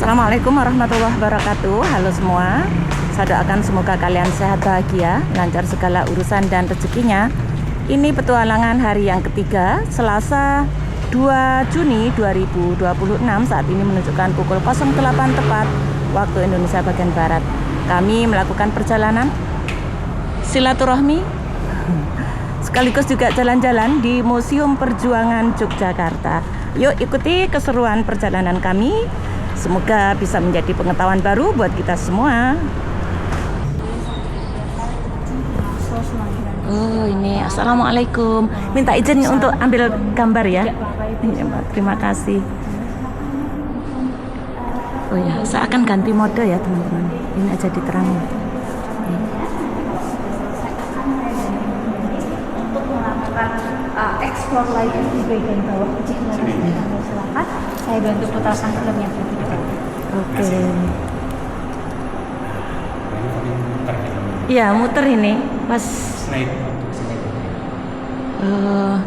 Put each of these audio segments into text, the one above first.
Assalamualaikum warahmatullahi wabarakatuh. Halo semua, saya doakan semoga kalian sehat bahagia, lancar segala urusan dan rezekinya. Ini petualangan hari yang ketiga, Selasa 2 Juni 2026. Saat ini menunjukkan pukul 08 tepat waktu Indonesia bagian Barat. Kami melakukan perjalanan silaturahmi sekaligus juga jalan-jalan di Museum Perjuangan Yogyakarta. Yuk ikuti keseruan perjalanan kami. Semoga bisa menjadi pengetahuan baru buat kita semua. Oh ini, Assalamualaikum. Minta izin untuk ambil gambar ya. Terima kasih. Oh ya, saya akan ganti mode ya teman-teman. Ini aja diterangin. Untuk melakukan explore lagi di bagian bawah, silakan. Saya bantu putasan filmnya. Oke. Iya, muter ini pas. Oh.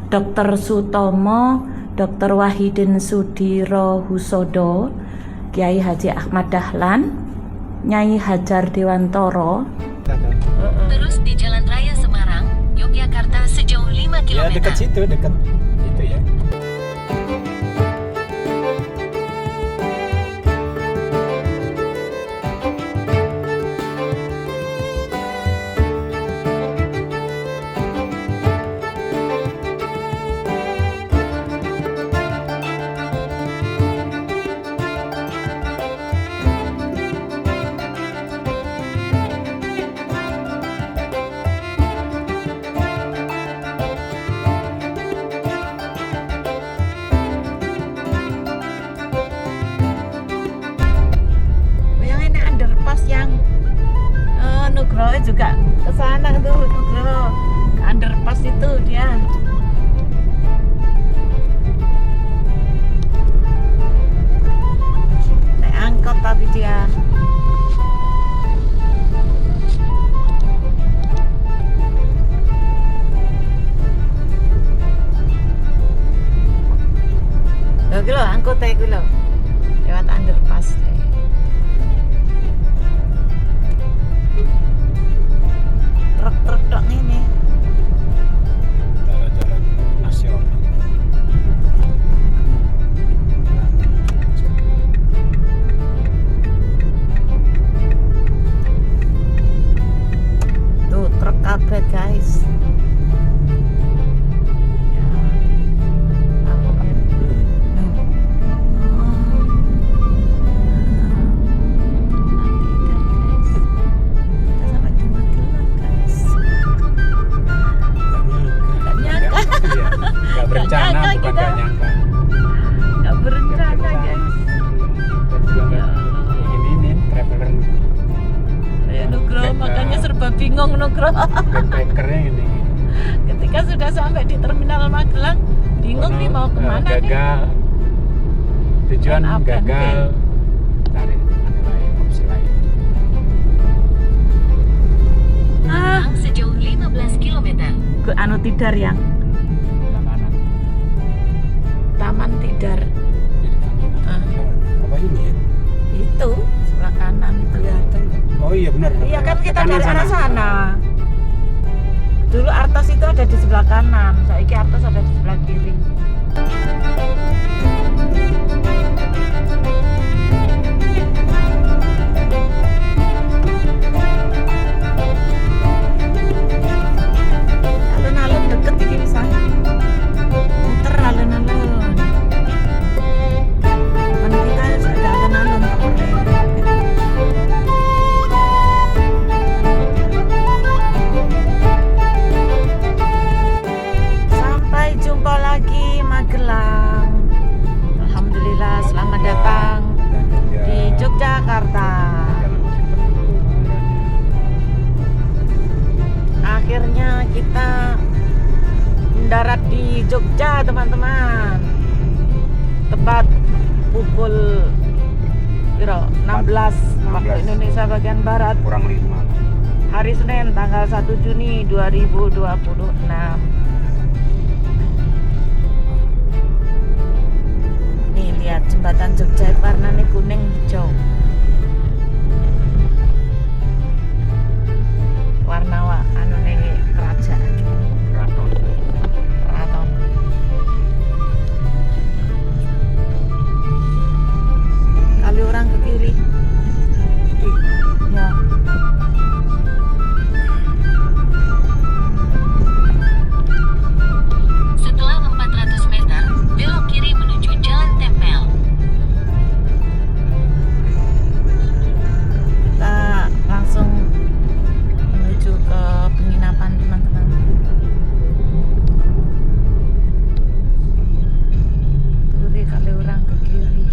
Dr. Sutomo, Dr. Wahidin Sudirohusodo, Kiai Haji Ahmad Dahlan, Nyai Hajar Dewantoro. Terus di Jalan Raya Semarang, Yogyakarta sejauh 5 km. Ya dekat situ, dekat itu ya. Nugroho juga ke sana tuh, Nugroho ke underpass itu dia. Naik angkot tapi dia. Loh, gitu angkot itu loh. Lewat underpass deh. Truk-truk tok ini. Jalan nasional. Tuh truk kabeh guys. Ya. Gak berencana, bukan gak nyangka. Gak berencana guys. Dan juga gak ini traveler Ya Nugroho makanya serba bingung Nugroho. backpackernya ini. Ketika sudah sampai di terminal Magelang, bingung nih mau kemana nih. Gagal. Tujuan Plan A, plan B. gagal. Cari opsi lain. Sejauh 15 km. Ke anu Tidar yang Kanan. Taman Tidar. Apa ini ya? Itu sebelah kanan itu. Kelihatan. Oh iya benar. Iya kan kita Kanan dari arah sana. Dulu Artos itu ada di sebelah kanan, saiki Artos ada di sebelah kiri. Alun-alun deket iki bisa. Muter alun-alun. Kan kita ada alun-alun kok. Sampai jumpa pagi Magelang. Alhamdulillah, selamat datang di Yogyakarta. Akhirnya kita mendarat di Jogja, teman-teman. Tepat pukul 16 waktu Indonesia bagian Barat. Kurang 5. Hari Senin tanggal 1 Juni 2026. Nih lihat jembatan Jogja warnanya kuning hijau. Warna anu nih kerajaan. Keraton. Keraton. Kali orang ke kiri. Ya. Setelah 400 meter, belok kiri menuju Jalan Tempel. Kita langsung menuju ke penginapan, teman-teman. Turi kali orang ke kiri.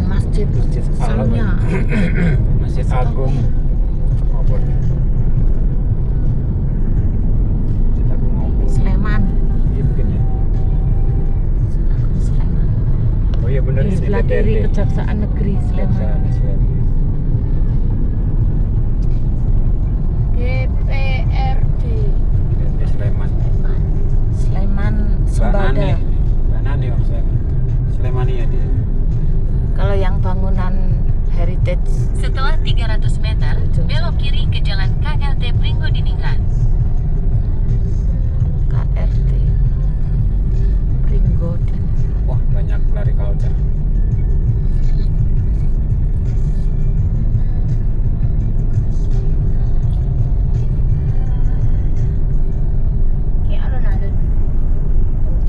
Masjid Samya. Masjid Agung. Obor. Masjid Agung Obor. Sleman. Iya mungkin ya. Masjid Agung Sleman. Oh iya benar Di ini sebelah kiri Kejaksaan Negeri Sleman. DPRD. Sleman. Sleman Sembada. Nani Om Sleman. Sleman ya dia. Kalau yang bangunan heritage Setelah 300 meter, belok kiri ke Jalan KRT Pringgodiningrat. KRT Pringgodin. Wah banyak lari culture. Kayak alun-alun.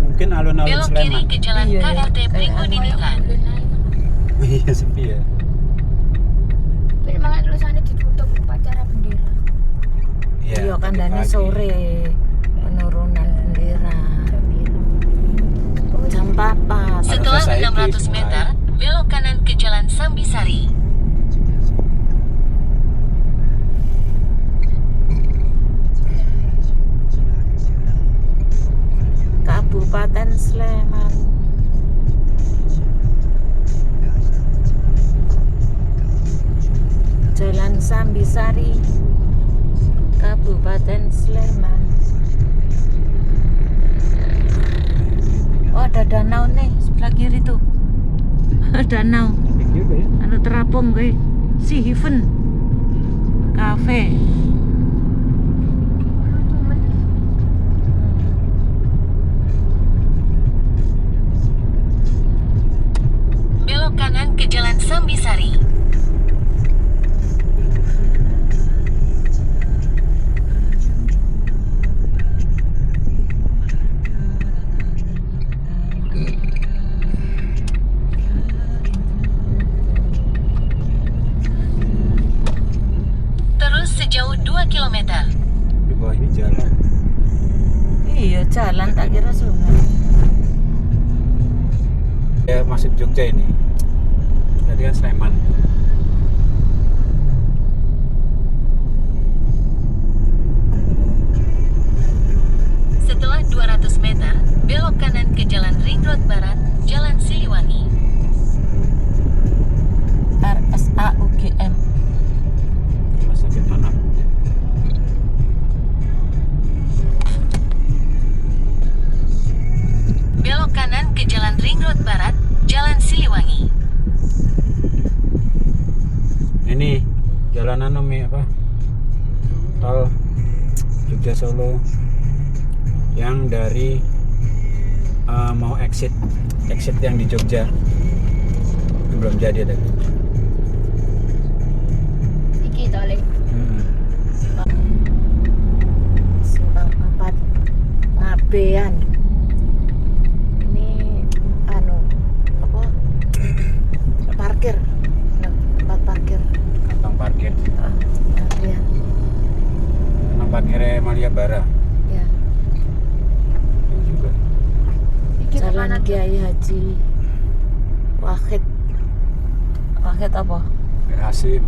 Mungkin alun-alun Belok Sleman. kiri ke Jalan Iya, ya, KRT kayak Pringgodiningrat. Iya sepi ya. Tapi emang tulisannya ditutup upacara bendera. Iya kan pagi. dani sore penurunan bendera jam 4. Setelah selesai 600 meter, belok kanan ke Jalan Sambisari. Kabupaten Sleman. Jalan Sambisari, Kabupaten Sleman. Oh ada danau nih sebelah kiri tuh. Danau. Cantik juga ya. Anu terapung gue. Sea Haven Cafe. Belok kanan ke Jalan Sambisari. Terus sejauh 2 km. Di bawah ini jalan. Iya jalan tak kira sungai. Ya masuk Jogja ini. Tadi kan Sleman. Setelah 200 meter, belok kanan ke Jalan Ring Road Barat, Jalan Siliwangi. RSA UGM. Rumah sakit anak. Belok kanan ke Jalan Ring Road Barat, Jalan Siliwangi. Ini jalanan apa? Tol Jogja Solo yang dari mau exit yang di Jogja itu belum jadi tadi. Iki tole. Simpang 4 Ngabean. Ini anu apa? Parkir. Tempat parkir. Kantong parkir. Ngabean. Kantong parkirnya Malia Bara. Ya. Kiai Haji Wahid apa? Hasim.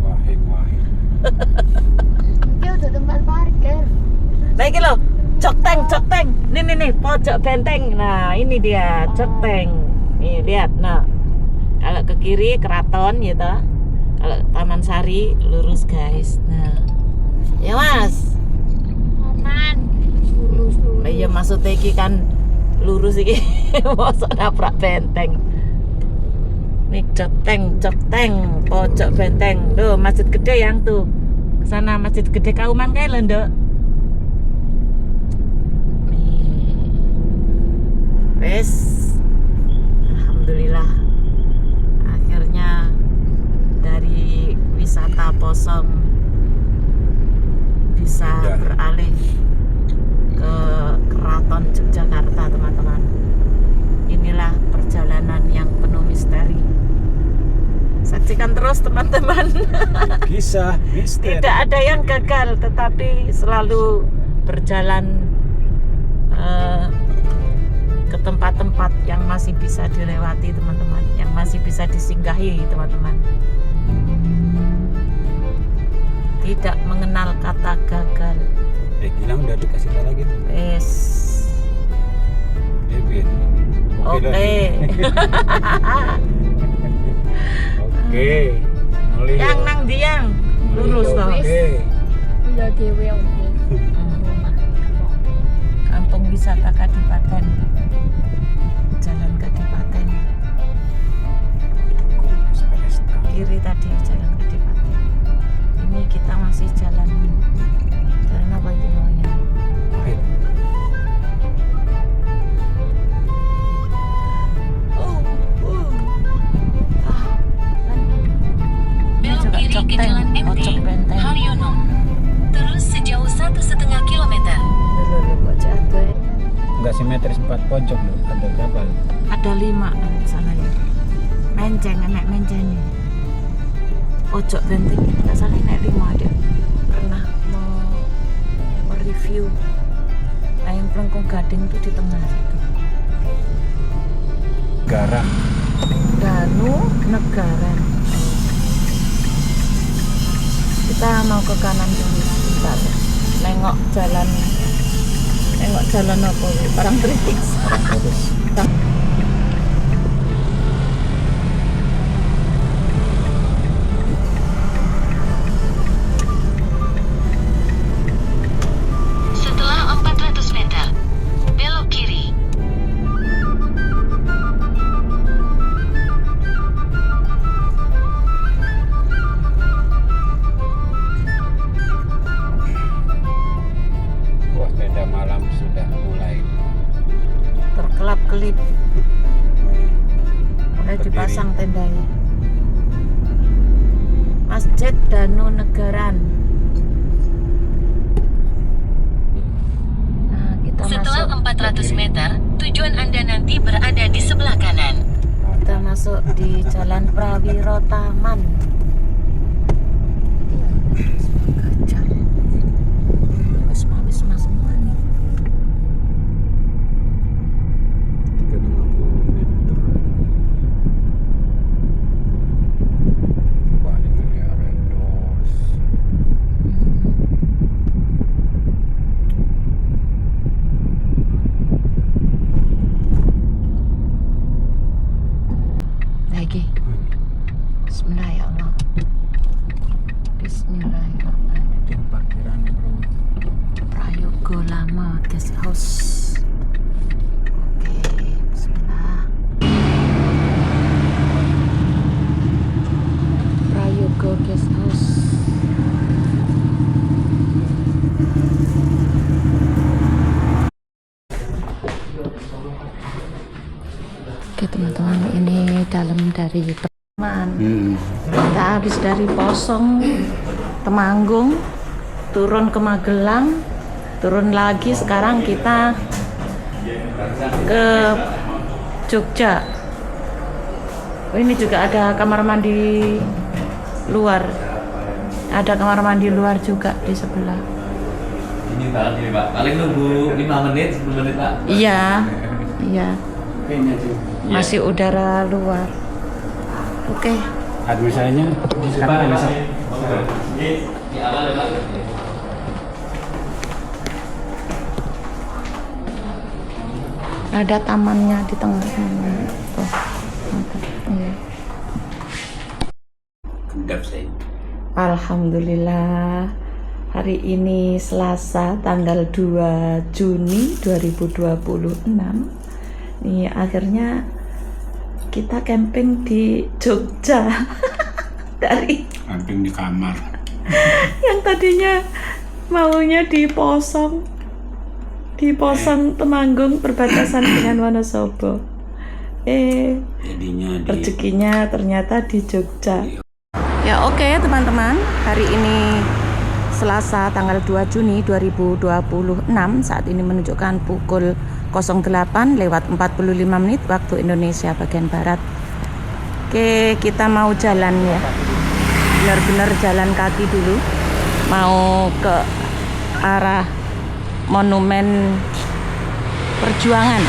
Wahid. Ini udah tempat parkir. Nah ini loh, Jokteng. Nih, pojok benteng. Nah ini dia, Jokteng. Nih lihat, nah. Kalau ke kiri keraton gitu. Kalau Taman Sari lurus guys. Nah, ya mas. Aman. Lurus. Nah, iya maksudnya iki kan lurus iki. Mosok nabrak benteng. Nih Jokteng, pojok benteng. Tuh masjid gede yang tuh. Kesana masjid gede Kauman kayak lho, Nduk. Nih. Wes. Alhamdulillah. Akhirnya dari wisata Posong bisa beralih ke Keraton Yogyakarta, teman-teman. Inilah perjalanan yang penuh misteri. Saksikan terus, teman-teman. Kisah misteri. Tidak ada yang gagal, tetapi selalu berjalan ke tempat-tempat yang masih bisa dilewati, teman-teman, yang masih bisa disinggahi, teman-teman. Tidak mengenal kata gagal. Gilang udah dikasih tahu lagi tuh. Yes. Devin. Oke. Oke. Nolih. Yang nang diang lurus toh. Oke. Udah dewe oke. Kampung wisata Kadipaten. Jalan Kadipaten. Kiri tadi jalan Kadipaten. Ini kita masih jalan apa itu namanya? Belok kiri ke Jalan MT Haryono. Terus sejauh 1,5 kilometer. Dulu kok jatuh ya. Enggak simetris 4 pojok loh. Ada berapa? Ada 5 kan salah ya. Enak mencengnya. Pojok benteng nggak salah naik 5 ada. Pernah mereview ayam pelengkung gading itu di tengah itu. Garang. Danu Negara. Kita mau ke kanan dulu sebentar. Nengok jalan apa? Parangtritis. Setelah 400 meter, belok kiri. Wah, tenda malam sudah mulai. Terkelap-kelip. Mulai dipasang tendanya. Masjid Danu Negaran. Nah, kita Setelah masuk. 400 meter, tujuan Anda nanti berada di sebelah kanan. Kita masuk di Jalan Prawiro Taman. Gajah. Wisma semua nih. 350 meter. Wah, ini kayak rendos. Lagi. Bismillah ya Allah. Bismillahirrahmanirrahim. Itu parkiran bro. Prayogo Lama Guest House. Oke, bismillah. Prayogo Guest House. Oke teman-teman, ini dalam dari teman. Kita habis dari Posong, Temanggung, turun ke Magelang, turun lagi. Sekarang kita ke Jogja. Oh, ini juga ada kamar mandi luar. Ada kamar mandi luar juga di sebelah. Ini banget ini Pak. Paling nunggu 5 menit, 10 menit Pak. Iya, iya. Kayaknya sih. Masih udara luar. Oke. Misalnya sekarang bisa. Di awal ya Pak. Ada tamannya di tengah. Tuh. Iya. Gendap saya. Alhamdulillah. Hari ini Selasa tanggal 2 Juni 2026. Nih akhirnya kita camping di Jogja. Dari Camping di kamar. yang tadinya maunya di Posong Temanggung perbatasan dengan Wonosobo. Jadinya Rezekinya ternyata di Jogja. Ya oke teman-teman, hari ini Selasa tanggal 2 Juni 2026, saat ini menunjukkan pukul 08.45 waktu Indonesia bagian Barat. Oke, kita mau jalan ya, benar-benar jalan kaki dulu, mau ke arah Monumen Perjuangan.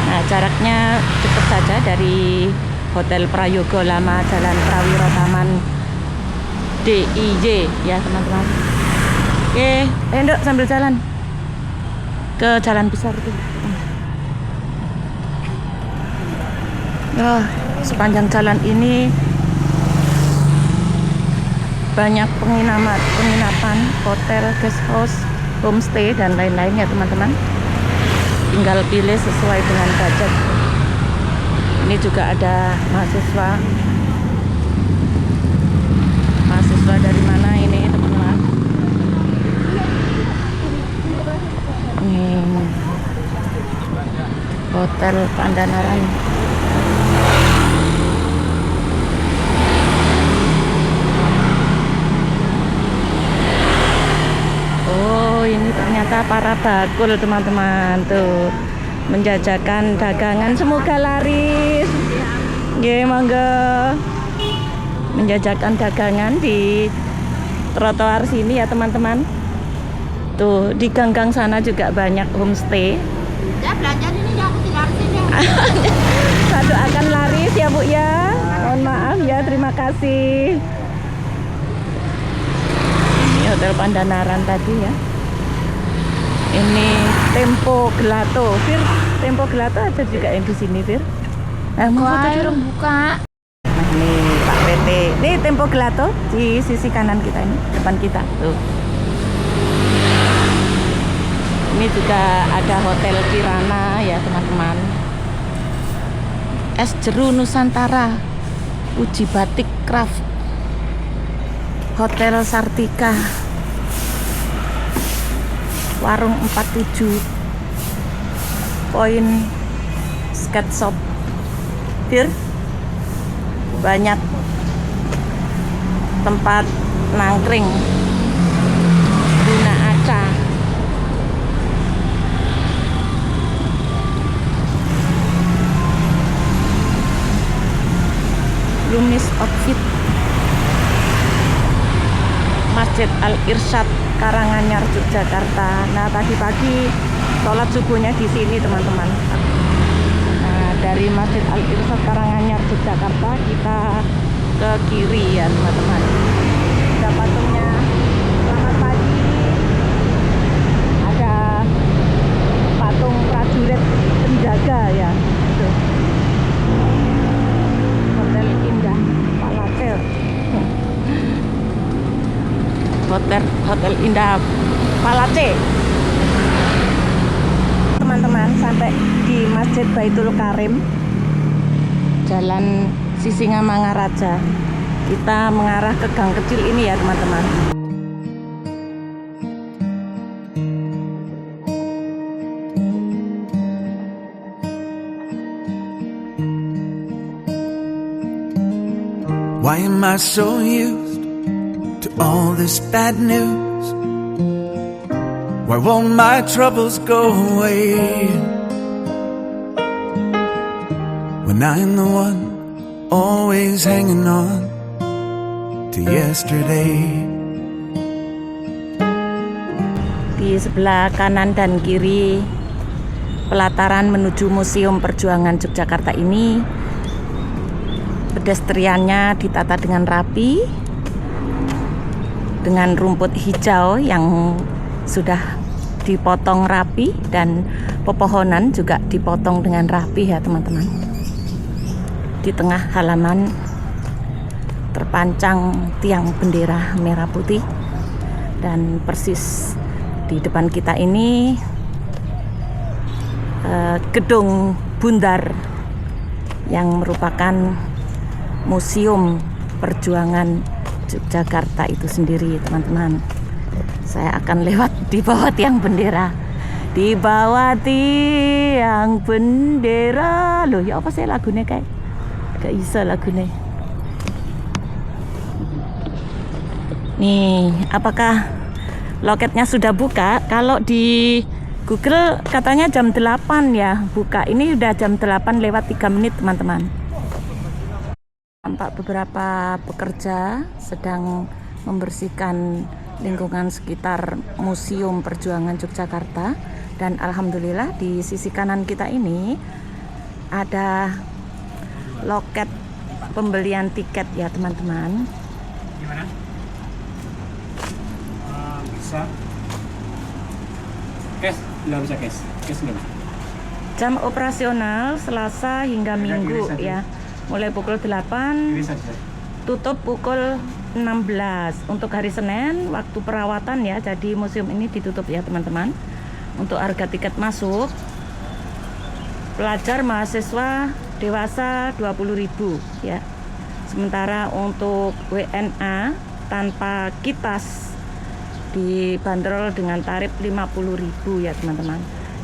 Nah, jaraknya cukup saja dari Hotel Prayogo Lama, Jalan Prawiro Taman DIY ya teman-teman. Oke, Nduk sambil jalan ke jalan besar itu. Oh, sepanjang jalan ini banyak penginapan, hotel, guest house, homestay dan lain-lain ya teman-teman. Tinggal pilih sesuai dengan budget. Ini juga ada mahasiswa dari mana ini teman-teman? Ini Hotel Pandanaran. Oh, ini ternyata para bakul teman-teman tuh, menjajakan dagangan, semoga laris. Nggih, monggo. Menjajakan dagangan di trotoar sini ya teman-teman. Tuh di gang-gang sana juga banyak homestay. Ya belajar ini ya, aku tinggal sini. Satu akan laris ya Bu ya. Mohon maaf ya, terima kasih. Ini Hotel Pandanaran tadi ya. Ini Tempo Gelato, Fir. Tempo Gelato ada juga yang di sini, Fir. Mau foto dulu. Buka. Nah, ini Pak PT. Ini Tempo Gelato di sisi kanan kita ini, depan kita. Tuh. Ini juga ada Hotel Kirana ya, teman-teman. Es Jeru Nusantara, Uji Batik Craft. Hotel Sartika. Warung 47. Poin Skate Shop. Fir. Banyak tempat nangkring, Luna Aca. Lumis Outfit, Masjid Al Irsyad Karanganyar Yogyakarta. Nah, tadi pagi sholat subuhnya di sini teman-teman. Dari Masjid Al Irsyad Karanganyar Yogyakarta kita ke kiri ya teman-teman. Ada patungnya. Selamat pagi. Ada patung prajurit penjaga ya. Tuh. Hotel Indah Palace. Hotel Indah Palace. Teman-teman, sampai di Masjid Baitul Karim, Jalan Sisingamangaraja. Kita mengarah ke gang kecil ini ya teman-teman. Why am I so used to all this bad news? Why won't my troubles go away? When I'm the one always hanging on to yesterday. Di sebelah kanan dan kiri pelataran menuju Museum Perjuangan Yogyakarta ini, pedestriannya ditata dengan rapi, dengan rumput hijau yang sudah dipotong rapi, dan pepohonan juga dipotong dengan rapi ya teman-teman. Di tengah halaman terpancang tiang bendera merah putih, dan persis di depan kita ini gedung Bundar yang merupakan Museum Perjuangan Yogyakarta itu sendiri teman-teman. Saya akan lewat di bawah tiang bendera. Di bawah tiang bendera. Loh ya apa sih lagunya kayak gak iso lagunya. Nih, apakah loketnya sudah buka? Kalau di Google katanya jam 8 ya buka. Ini udah jam 8 lewat 3 menit teman-teman. Tampak beberapa pekerja sedang membersihkan lingkungan sekitar Museum Perjuangan Yogyakarta. Dan alhamdulillah di sisi kanan kita ini ada loket pembelian tiket ya teman-teman. Gimana? Bisa. Cash? Belum bisa cash. Cash belum. Jam operasional Selasa hingga Minggu ya. Mulai pukul 8, Bisa saja. tutup pukul 16. Untuk hari Senin waktu perawatan ya. Jadi museum ini ditutup ya teman-teman. Untuk harga tiket masuk pelajar mahasiswa dewasa 20.000 ya. Sementara untuk WNA tanpa kitas dibanderol dengan tarif 50.000 ya teman-teman.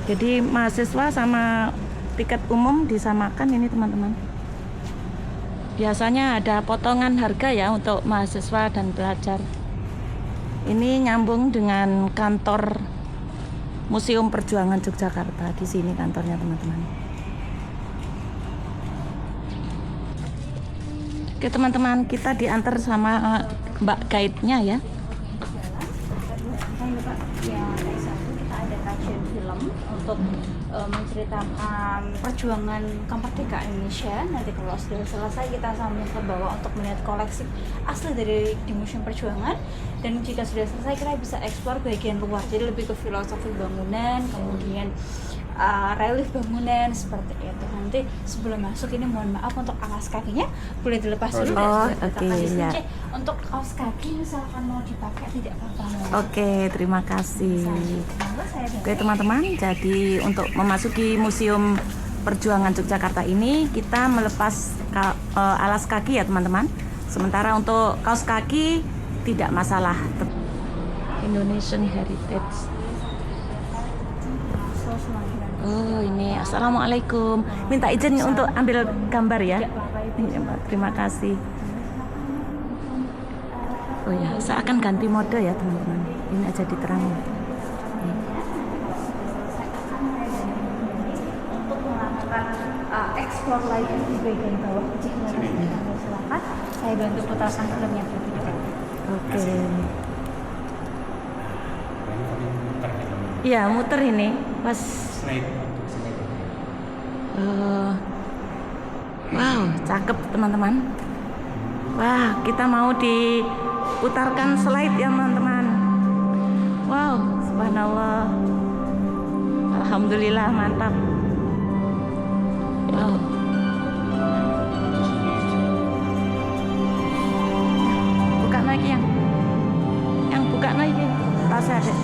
Jadi mahasiswa sama tiket umum disamakan ini teman-teman. Biasanya ada potongan harga ya untuk mahasiswa dan pelajar. Ini nyambung dengan kantor Museum Perjuangan Yogyakarta. Di sini kantornya teman-teman. Oke teman-teman, kita diantar sama Mbak guide-nya ya. Ya, hari Sabtu kita ada kajian film untuk menceritakan perjuangan kemerdekaan Indonesia. Nanti kalau sudah selesai kita sambung ke bawah untuk melihat koleksi asli dari di Museum Perjuangan. Dan jika sudah selesai kita bisa eksplor bagian luar, jadi lebih ke filosofi bangunan, kemudian relief bangunan seperti itu. Nanti sebelum masuk ini mohon maaf untuk alas kakinya boleh dilepas dulu. Oh, dan oke, kasih ya. kunci. Untuk kaos kaki misalkan mau dipakai tidak apa-apa. Oke, terima kasih. Saya Oke teman-teman, jadi untuk memasuki Museum Perjuangan Yogyakarta ini kita melepas alas kaki ya teman-teman. Sementara untuk kaos kaki tidak masalah. Indonesian Heritage. Oh ini, assalamualaikum. Minta izin untuk ambil gambar ya. Iya, Mbak. Terima kasih. Oh ya, saya akan ganti mode ya teman-teman. Ini aja diterangin. Untuk melakukan explore lagi di bagian bawah silakan saya bantu putarkan filmnya dulu. Oke. Iya, muter ini. Pas. Wow, cakep teman-teman. Wah, kita mau diputarkan slide ya teman-teman. Wow, subhanallah. Alhamdulillah, mantap. Wow. Buka lagi yang buka lagi. Tasnya ada.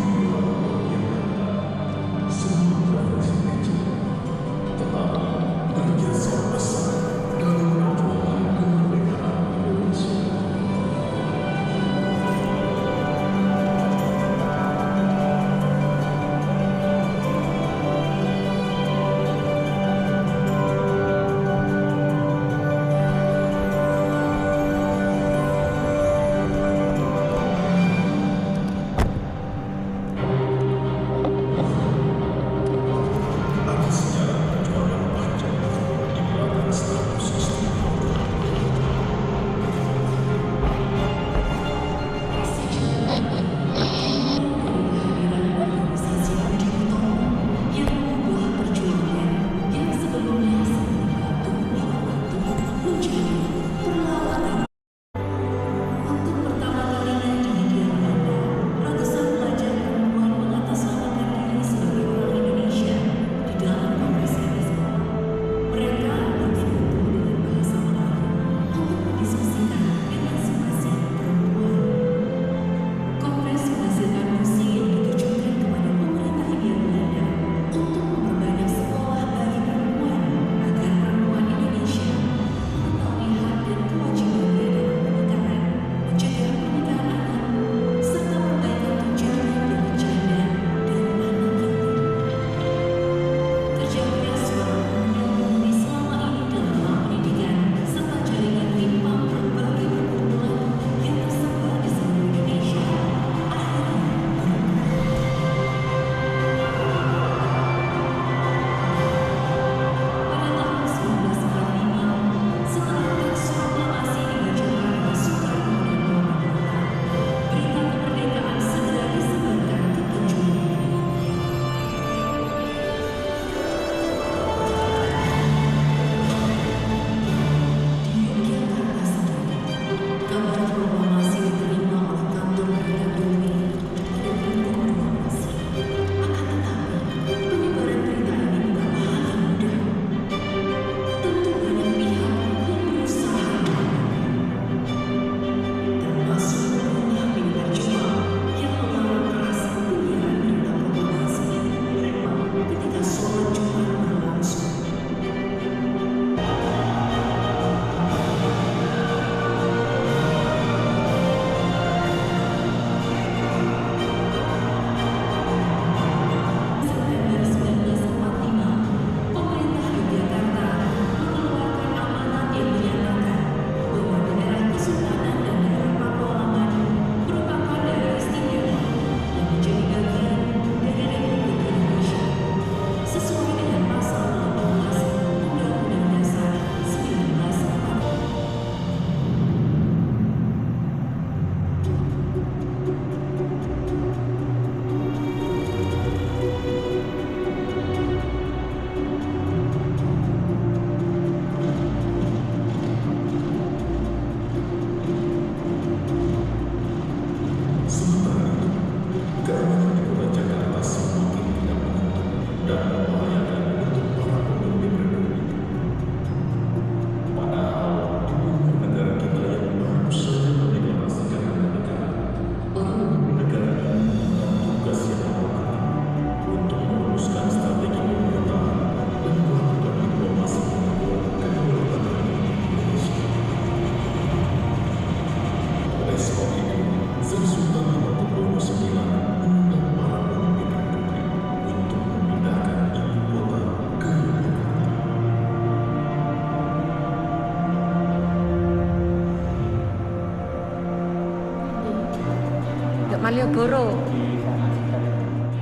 Malioboro.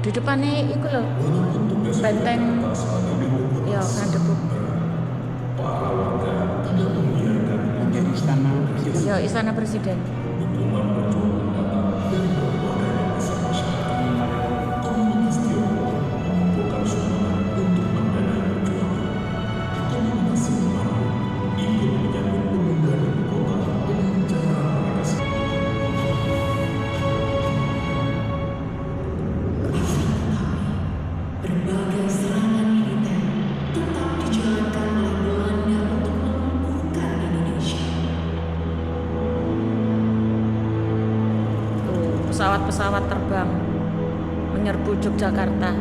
Di depannya itu loh, benteng. Ya, Kandebuk. Jadi istana presiden. Ya, Istana Presiden. Pesawat-pesawat terbang menyerbu Yogyakarta.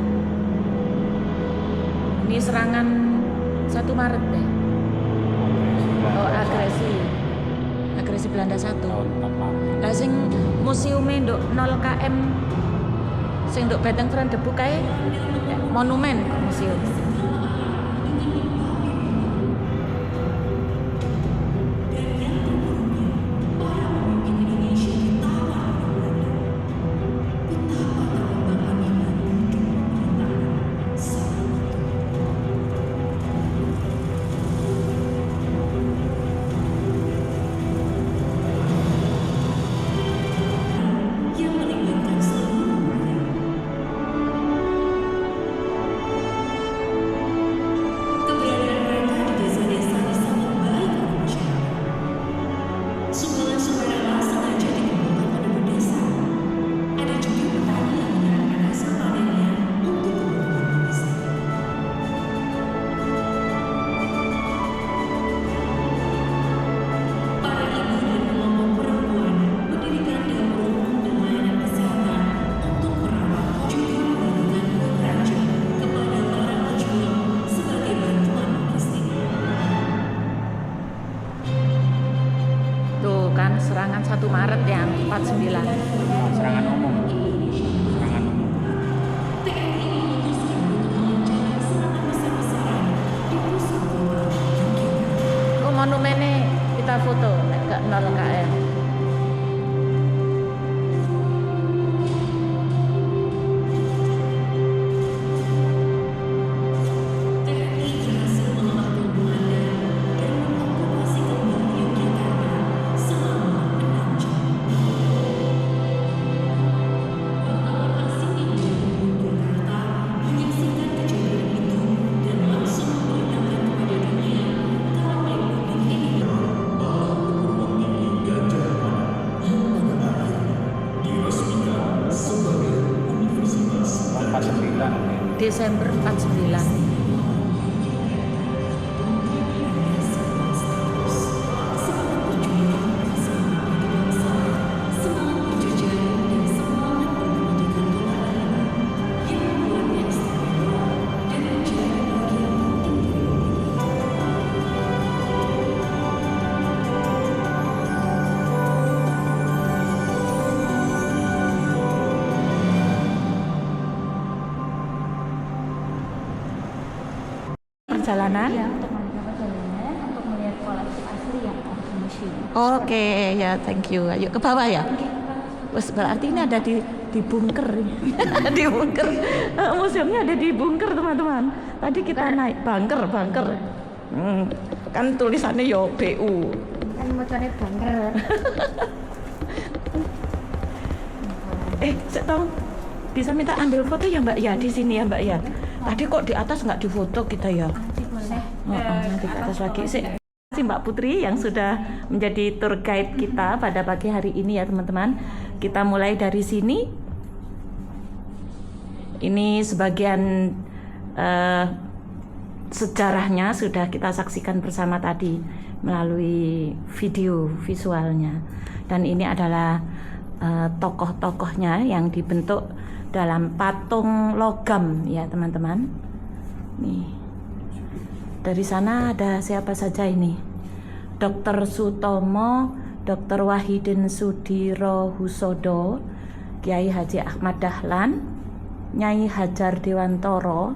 Ini serangan 1 Maret deh. Oh, agresi Belanda 1. Tahun 48. Lah sing museume nduk 0 km sing nduk Benteng Kandebuk kae monumen kok museum. Serangan 1 Maret yang 49. Serangan umum. Serangan umum. Oh, monumennya kita foto nek gak 0 km. Desember 49. Perjalanan. Ya, untuk menikmati perjalanan, untuk melihat koleksi asli yang ada di museum. Oke, ya, thank you. Ayo ke bawah ya. Wes, berarti ini ada di bunker. Di bunker. Museumnya ada di bunker, teman-teman. Tadi kita naik bunker. Kan tulisannya yo BU. Kan motornya bunker. Setong bisa minta ambil foto ya Mbak ya di sini ya Mbak ya. Tadi kok di atas nggak difoto kita ya? Nanti ke atas lagi sih. Si Mbak Putri yang sudah menjadi tour guide kita pada pagi hari ini ya teman-teman. Kita mulai dari sini. Ini sebagian sejarahnya sudah kita saksikan bersama tadi melalui video visualnya. Dan ini adalah tokoh-tokohnya yang dibentuk dalam patung logam ya teman-teman. Nih. Dari sana ada siapa saja ini? Dr. Sutomo, Dr. Wahidin Sudirohusodo, Kiai Haji Ahmad Dahlan, Nyai Hajar Dewantoro.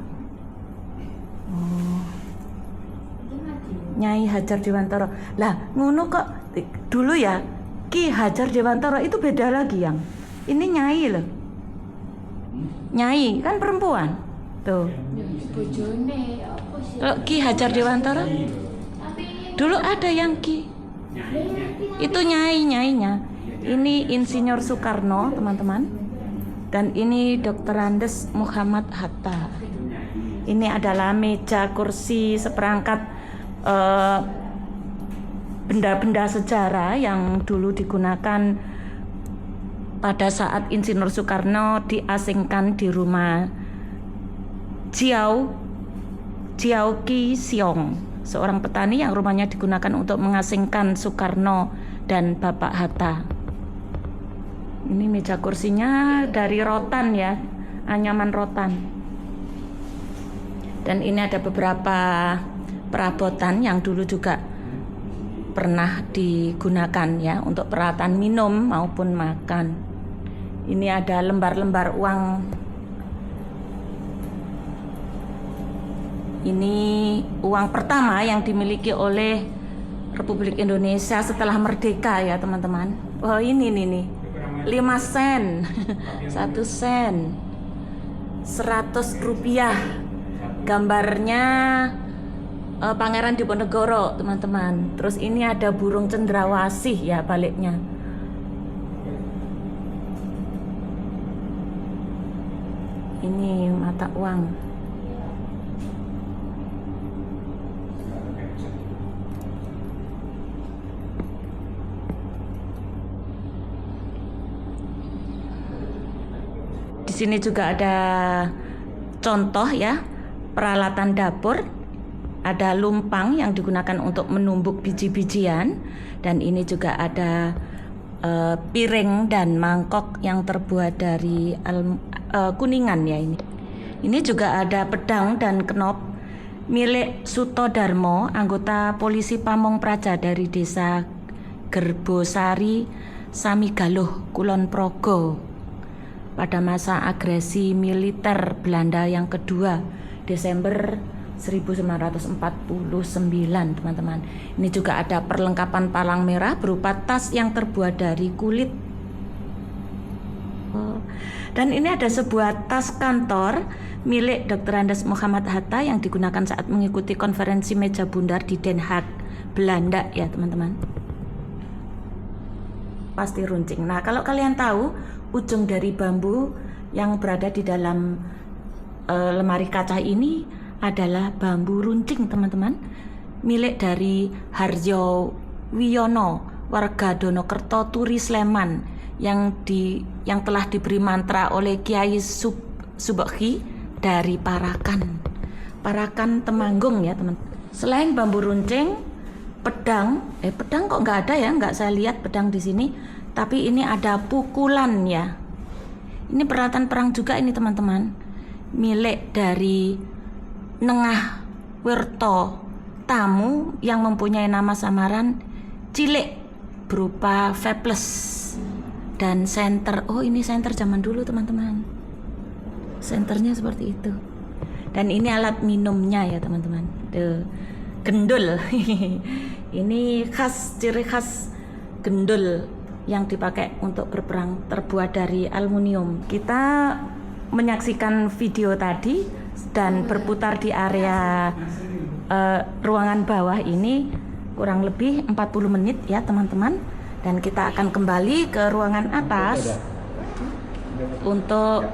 Nyai Hajar Dewantoro. Lah, ngono kok dulu ya Ki Hajar Dewantoro itu beda lagi yang Ini Nyai loh. Nyai kan perempuan. Tuh. Bojone apa sih? Kalau Ki Hajar Dewantara dulu ada yang Ki. Itu nyainya. Ini Insinyur Soekarno, teman-teman. Dan ini Dr. Andes Muhammad Hatta. Ini adalah meja, kursi, seperangkat benda-benda sejarah yang dulu digunakan pada saat Insinyur Soekarno diasingkan di rumah Jiao Ki Siong, seorang petani yang rumahnya digunakan untuk mengasingkan Soekarno dan Bapak Hatta. Ini meja kursinya dari rotan ya, anyaman rotan. Dan ini ada beberapa perabotan yang dulu juga pernah digunakan ya untuk peralatan minum maupun makan. Ini ada lembar-lembar uang. Ini uang pertama yang dimiliki oleh Republik Indonesia setelah merdeka ya teman-teman. Oh ini nih 5 sen 1 sen 100 rupiah. Gambarnya Pangeran Diponegoro teman-teman. Terus ini ada burung cendrawasih ya baliknya. Ini mata uang. Di sini juga ada contoh ya, peralatan dapur. Ada lumpang yang digunakan untuk menumbuk biji-bijian, dan ini juga ada piring dan mangkok yang terbuat dari kuningan ya ini. Ini juga ada pedang dan kenop milik Sutodarmo, anggota polisi Pamong Praja dari desa Gerbosari, Samigaluh, Kulon Progo pada masa agresi militer Belanda yang kedua Desember 1949 teman-teman. Ini juga ada perlengkapan palang merah berupa tas yang terbuat dari kulit. Dan ini ada sebuah tas kantor milik Dr. Andes Muhammad Hatta yang digunakan saat mengikuti konferensi meja bundar di Den Haag, Belanda ya teman-teman. Pasti runcing. Nah kalau kalian tahu ujung dari bambu yang berada di dalam lemari kaca ini adalah bambu runcing teman-teman, milik dari Harjo Wiyono, warga Donokerto Turi Sleman, yang telah diberi mantra oleh Kiai Subekhi dari Parakan Temanggung ya teman. Selain bambu runcing, pedang kok nggak ada ya, nggak saya lihat pedang di sini, tapi ini ada pukulan ya. Ini peralatan perang juga ini teman-teman, milik dari Nengah Wirto Tamu yang mempunyai nama samaran Cilik berupa Feples dan senter. Oh ini senter zaman dulu teman-teman, senternya seperti itu. Dan ini alat minumnya ya teman-teman, gendul. Ini ciri khas gendul yang dipakai untuk berperang, terbuat dari aluminium. Kita menyaksikan video tadi dan berputar di area ruangan bawah ini kurang lebih 40 menit ya teman-teman, dan kita akan kembali ke ruangan atas untuk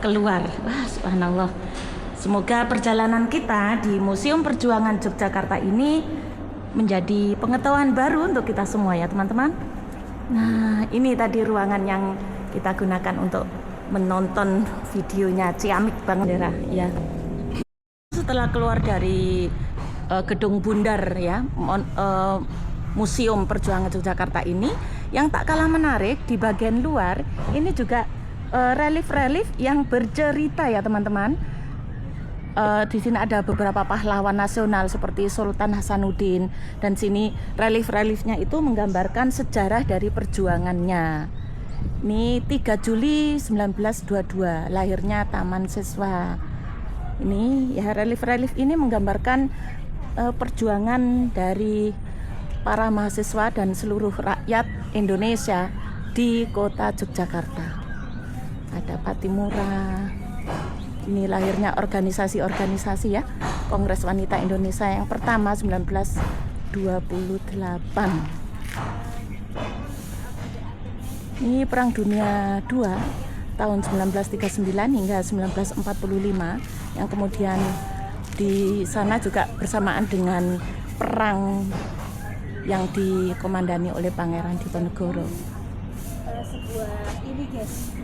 keluar. Wah subhanallah, semoga perjalanan kita di Museum Perjuangan Yogyakarta ini menjadi pengetahuan baru untuk kita semua ya teman-teman. Nah ini tadi ruangan yang kita gunakan untuk menonton videonya Ciamik Bang Dera ya. Setelah keluar dari gedung bundar ya, Museum Perjuangan Yogyakarta ini, yang tak kalah menarik di bagian luar ini juga relief-relief yang bercerita ya teman-teman. Di sini ada beberapa pahlawan nasional seperti Sultan Hasanuddin, dan sini relief-reliefnya itu menggambarkan sejarah dari perjuangannya. Ini 3 Juli 1922 lahirnya Taman Siswa. Ini ya, relief-relief ini menggambarkan perjuangan dari para mahasiswa dan seluruh rakyat Indonesia di kota Yogyakarta. ada Patimura. Ini lahirnya organisasi-organisasi ya, Kongres Wanita Indonesia yang pertama 1928. Ini Perang Dunia II tahun 1939 hingga 1945, yang kemudian di sana juga bersamaan dengan perang yang dikomandani oleh Pangeran Diponegoro. Sebuah ini guys,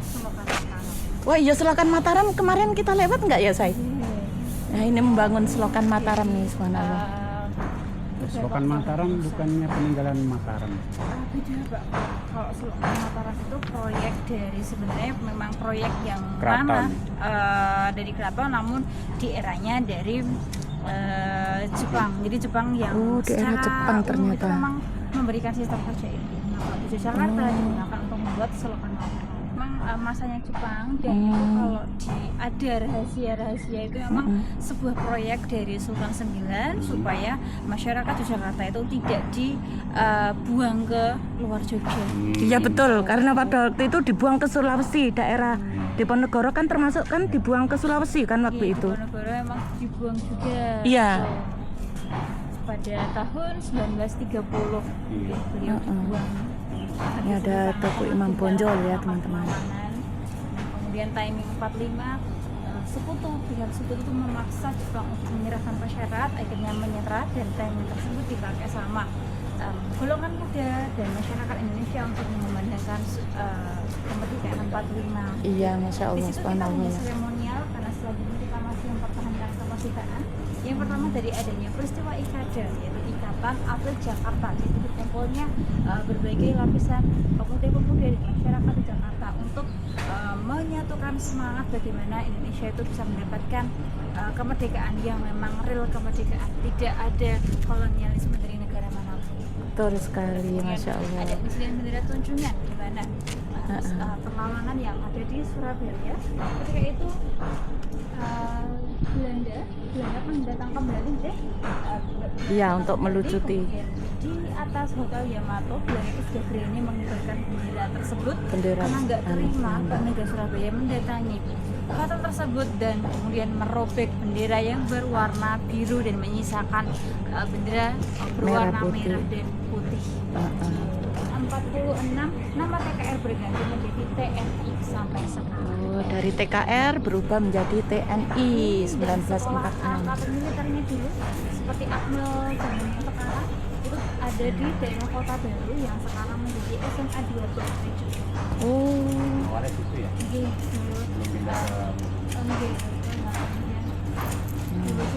selokan Mataram. Wah iya, selokan Mataram kemarin kita lewat nggak ya, Say? Nah ini membangun selokan Mataram nih, subhanallah. Selokan Mataram bukannya peninggalan Mataram. Beda Pak. Kalau selokan Mataram itu proyek dari, sebenarnya memang proyek yang Keraton. dari keraton, namun di eranya dari Jepang. Jadi Jepang yang di era Jepang umum ternyata. itu memang memberikan sistem kerja ini. Nah, kalau di Jakarta digunakan untuk membuat selokan Mataram. Memang masanya Jepang, dan itu kalau ada rahasia-rahasia itu memang sebuah proyek dari Sultan IX supaya masyarakat di Jakarta itu tidak dibuang ke luar Jogja. Iya betul, karena pada waktu itu dibuang ke Sulawesi, daerah Diponegoro kan termasuk kan dibuang ke Sulawesi kan waktu itu. Diponegoro memang dibuang juga. Iya. Pada tahun 1930 beliau dibuang. Ini ada toko Imam Bonjol ya teman-teman. Kemudian timing 45, pihak sekutu itu memaksa Jepang untuk menyerahkan syarat, akhirnya menyerah, dan timing tersebut dipakai sama golongan muda dan masyarakat Indonesia untuk mengumandangkan kemerdekaan 45. Iya, Masya Di Allah, situ kita subhanallah punya ya. seremonial, karena selanjutnya kita masih mempertahankan kemerdekaan. Yang pertama dari adanya peristiwa IKADA, yaitu Ikatan Atlet Jakarta. Jadi berkumpulnya berbagai lapisan pemuda-pemuda di masyarakat di Jakarta untuk menyatukan semangat bagaimana Indonesia itu bisa mendapatkan kemerdekaan yang memang real kemerdekaan, tidak ada kolonialisme dari negara manapun. Betul sekali, Masya Allah. Ada insiden bendera tunjungan di mana perlawanan yang ada di Surabaya. Ketika itu Belanda mendatangkan Belanda deh. Iya, untuk melucuti. Di atas Hotel Yamato, Belanda itu sudah berani mengibarkan bendera tersebut Bendera karena nggak terima warga Surabaya mendatangi hotel tersebut dan kemudian merobek bendera yang berwarna biru dan menyisakan bendera berwarna putih. merah dan putih. 46 nama TKR berganti menjadi TNI sampai sekarang. Oh, dari TKR berubah menjadi TNI 1946. Angkatan militernya dulu seperti Akmil zaman yang sekarang itu ada di daerah Kota Baru yang sekarang menjadi SMA 2 Bejo. Oh, Awalnya gitu ya. Belum pindah ke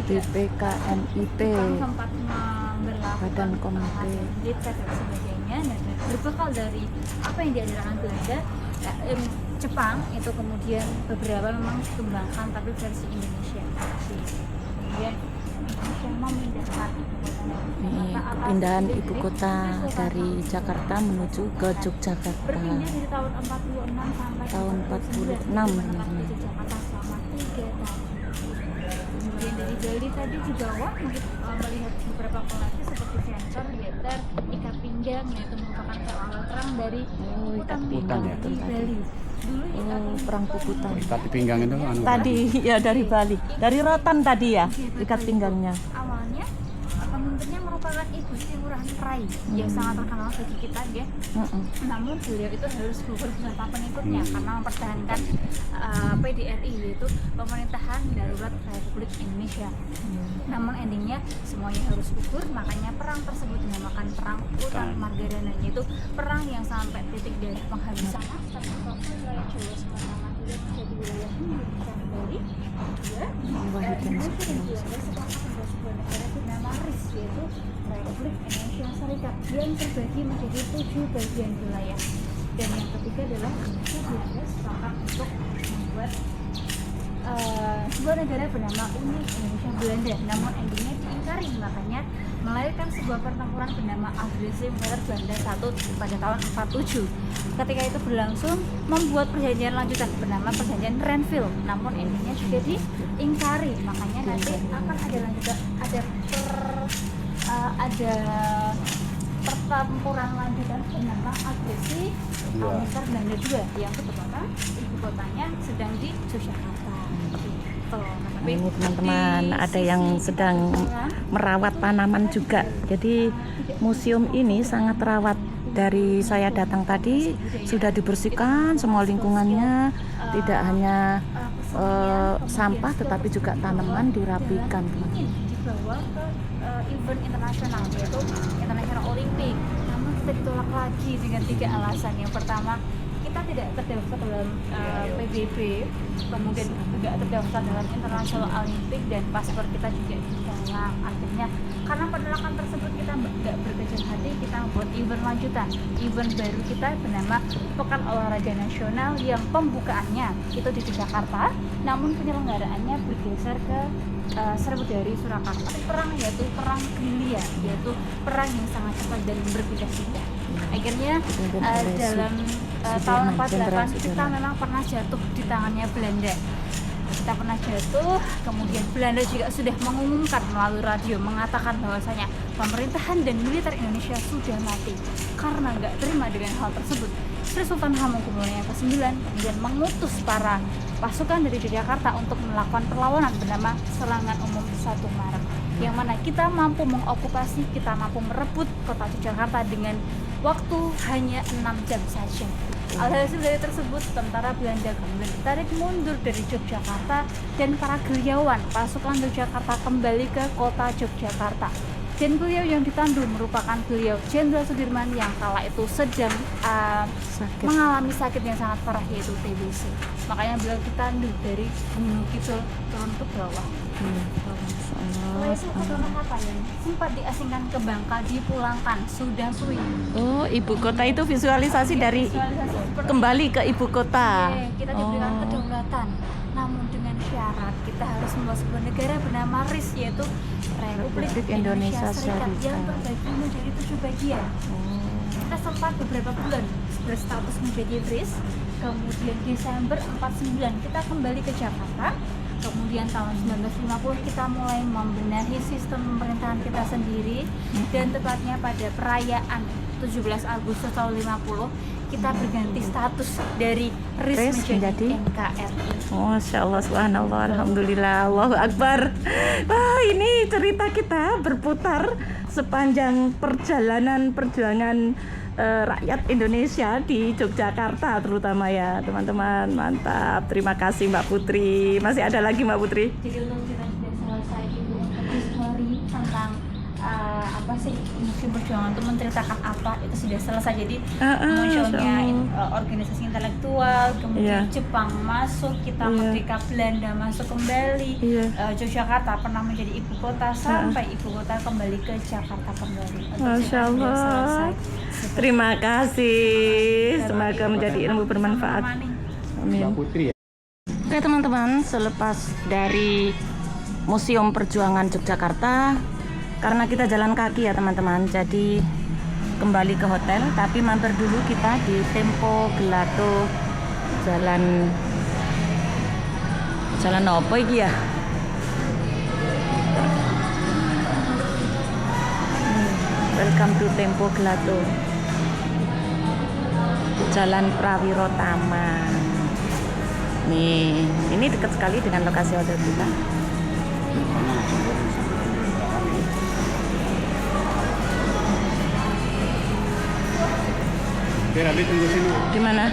BPKNIP. Jepang sempat memberlakukan Badan Komite. militer dan sebagainya, dan berbekal dari apa yang diajarkan Belanda, Jepang itu kemudian beberapa memang dikembangkan tapi versi Indonesia. Kemudian Indonesia memindahkan Ini pindahan ibu kota dari Jakarta menuju ke Yogyakarta. berpindah dari tahun 46 sampai Tahun 46, teman-teman. di Jakarta selama 3 tahun. Kemudian dari Bali tadi juga melihat beberapa koleksi seperti sensor, getar, ikat pinggang, yaitu merupakan alat perang dari ikat hutan pinggang, di betul tadi. Bali. Dulu Perang puputan. ikat di pinggang itu anu. Tadi ya dari Bali, dari rotan tadi ya ikat pinggangnya. awalnya pemimpinnya merupakan Ibu Sri Ngurah Rai yang sangat terkenal bagi kita ya. Namun beliau itu harus gugur bersama pengikutnya karena mempertahankan PDRI, yaitu pemerintahan darurat Republik Indonesia. Namun endingnya semuanya harus gugur, makanya perang tersebut dinamakan Perang Hutan Margarana, yaitu perang yang sampai titik dari penghabisan termasuk wilayah Jawa Sumatera tidak menjadi wilayah Indonesia Bali. Indonesia dan Belanda sepakat membuat sebuah negara bernama RIS, yaitu Republik Indonesia Serikat, yang terbagi menjadi 7 bagian wilayah. Dan yang ketiga adalah Indonesia Belanda sepakat untuk membuat sebuah negara bernama Uni Indonesia Belanda, namun endingnya diingkari, makanya melahirkan sebuah pertempuran bernama Agresi Militer Belanda 1 pada tahun 47. Ketika itu berlangsung, membuat perjanjian lanjutan bernama Perjanjian Renville, namun endingnya juga diingkari, makanya nanti akan ada lanjutan, ada pertempuran lanjutan bernama Agresi Militer Belanda II yang kebetulan ibu kotanya sedang di Yogyakarta. Gitu. Nah, ini teman-teman ada yang sedang merawat tanaman juga. Jadi museum ini sangat terawat. Dari saya datang tadi sudah dibersihkan semua lingkungannya, tidak hanya sampah tetapi juga tanaman dirapikan. Dibawa ke event internasional yaitu International Olympic. Namun kita ditolak lagi dengan 3 alasan. Yang pertama, kita tidak terdaftar dalam PBB, kemudian juga terdaftar dalam International Olympic, dan paspor kita juga hilang. Akhirnya karena penolakan tersebut kita tidak berkecil hati, kita membuat event lanjutan. Event baru kita bernama Pekan Olahraga Nasional yang pembukaannya itu di Jakarta, namun penyelenggaraannya bergeser ke Serbu-Dari Surakarta. Perang yaitu perang gerilya, yaitu perang yang sangat cepat dan berbeda-beda. Akhirnya dalam tahun 48 kita memang pernah jatuh di tangannya Belanda. Kita pernah jatuh, kemudian Belanda juga sudah mengumumkan melalui radio, mengatakan bahwasanya pemerintahan dan militer Indonesia sudah mati. Karena nggak terima dengan hal tersebut, Sri Sultan Hamengkubuwono yang ke-9 kemudian mengutus para pasukan dari Yogyakarta untuk melakukan perlawanan bernama Serangan Umum 1 Maret, yang mana kita mampu mengokupasi, kita mampu merebut kota Yogyakarta dengan waktu hanya 6 jam saja. Alhasil dari tersebut, tentara Belanda kemudian ditarik mundur dari Yogyakarta dan para gerilyawan pasukan Yogyakarta kembali ke kota Yogyakarta. Dan beliau yang ditandu merupakan beliau Jenderal Sudirman yang kala itu sedang mengalami sakit yang sangat parah, yaitu TBC. Makanya beliau ditandu dari Gunung Kidul turun ke bawah. Setelah itu kota yang sempat diasingkan ke Bangka dipulangkan, sudah suwi. Oh, ibu kota itu visualisasi dari kembali ke ibu kota. Kita diberikan kedaulatan, namun dengan syarat kita harus membuat sebuah negara bernama RIS, yaitu Republik Indonesia Serikat, yang terbagi menjadi 7 bagian. Kita sempat beberapa bulan berstatus menjadi RIS, kemudian Desember 49 kita kembali ke Jakarta. Kemudian tahun 1950 kita mulai membenahi sistem pemerintahan kita sendiri, dan tepatnya pada perayaan 17 Agustus tahun 50 kita berganti status dari RIS menjadi NKRI. Masya Allah, subhanallah, alhamdulillah, Allahu Akbar. Wah, ini cerita kita berputar sepanjang perjalanan perjuangan rakyat Indonesia di Yogyakarta terutama ya teman-teman. Mantap, terima kasih Mbak Putri. Masih ada lagi Mbak Putri? Jadi untuk kita sudah selesai itu untuk histori tentang apa sih museum perjuangan itu menceritakan apa, itu sudah selesai. Jadi munculnya organisasi intelektual, kemudian Jepang masuk, kita ketika Belanda masuk kembali, Yogyakarta pernah menjadi ibu kota sampai ibu kota kembali ke Jakarta kembali. Masya Allah. Terima kasih. Semoga menjadi ilmu bermanfaat. Amin. Oke teman-teman, selepas dari Museum Perjuangan Yogyakarta, karena kita jalan kaki ya teman-teman, jadi kembali ke hotel, tapi mampir dulu kita di Tempo Gelato, jalan apa iki ya? Welcome to Tempo Gelato, Jalan Prawiro Taman. Nih, ini dekat sekali dengan lokasi hotel kita. Biar Abi tunggu sini. Di mana?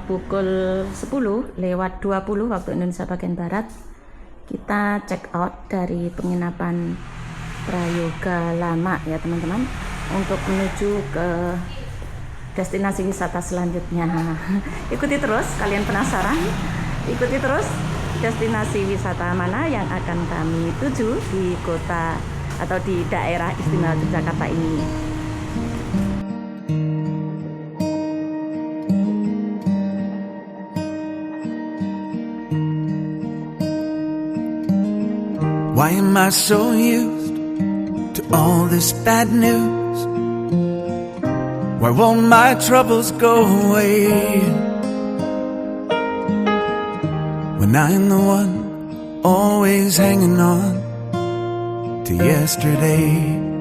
Pukul 10:20 waktu Indonesia bagian Barat, kita check out dari penginapan Prayoga Lama ya teman-teman, untuk menuju ke destinasi wisata selanjutnya. Ikuti terus, kalian penasaran? Ikuti terus destinasi wisata mana yang akan kami tuju di kota atau di daerah istimewa Yogyakarta ini. Why am I so used to all this bad news? Why won't my troubles go away? When I'm the one always hanging on to yesterday.